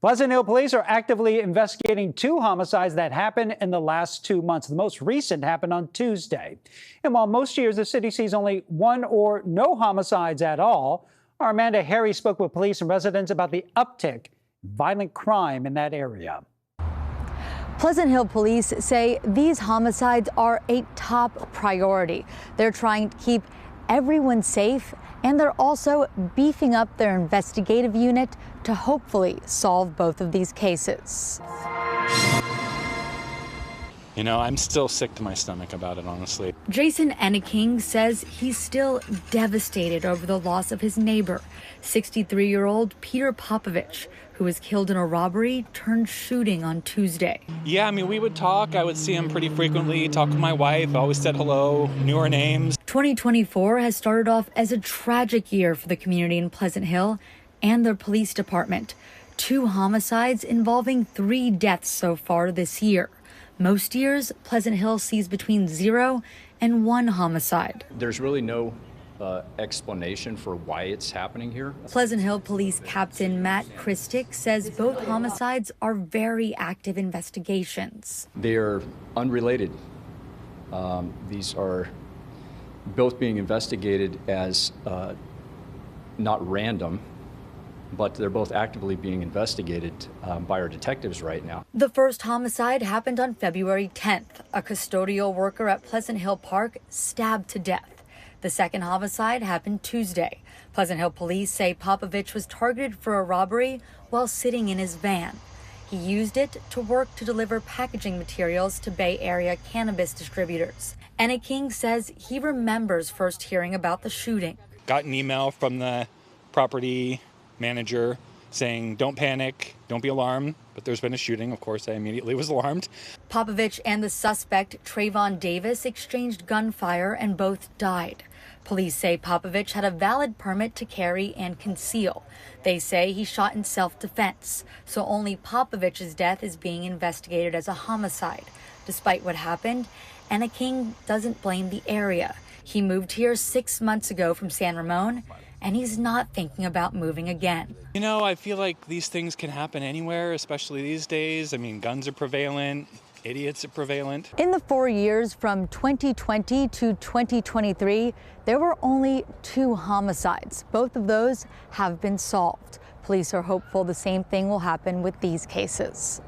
Pleasant Hill police are actively investigating two homicides that happened in the last 2 months. The most recent happened on Tuesday. And while most years the city sees only one or no homicides at all, our Amanda Harry spoke with police and residents about the uptick in violent crime in that area. Pleasant Hill police say these homicides are a top priority. They're trying to keep everyone safe, and they're also beefing up their investigative unit to hopefully solve both of these cases. You know, I'm still sick to my stomach about it, honestly. Jason Enneking says he's still devastated over the loss of his neighbor, 63-year-old Peter Popovich, who was killed in a robbery turned shooting on Tuesday. Yeah, I mean, we would talk. I would see him pretty frequently, talk with my wife, always said hello, knew her names. 2024 has started off as a tragic year for the community in Pleasant Hill and their police department. 2 homicides involving 3 deaths so far this year. Most years, Pleasant Hill sees between 0 and 1 homicide. There's really no explanation for why it's happening here. Pleasant Hill Police Captain Matt Christick says both homicides are very active investigations. They are unrelated. These are both being investigated as not random, but they're both actively being investigated by our detectives right now. The first homicide happened on February 10th. A custodial worker at Pleasant Hill Park stabbed to death. The second homicide happened Tuesday. Pleasant Hill police say Popovich was targeted for a robbery while sitting in his van. He used it to work to deliver packaging materials to Bay Area cannabis distributors. Enneking says he remembers first hearing about the shooting. Got an email from the property manager saying, don't panic, don't be alarmed, but there's been a shooting. Of course, I immediately was alarmed. Popovich and the suspect, Trayvon Davis, exchanged gunfire and both died. Police say Popovich had a valid permit to carry and conceal. They say he shot in self-defense, so only Popovich's death is being investigated as a homicide. Despite what happened, Enneking doesn't blame the area. He moved here 6 months ago from San Ramon, and he's not thinking about moving again. You know, I feel like these things can happen anywhere, especially these days. I mean, guns are prevalent. Idiots are prevalent. In the 4 years from 2020 to 2023, there were only 2 homicides. Both of those have been solved. Police are hopeful the same thing will happen with these cases.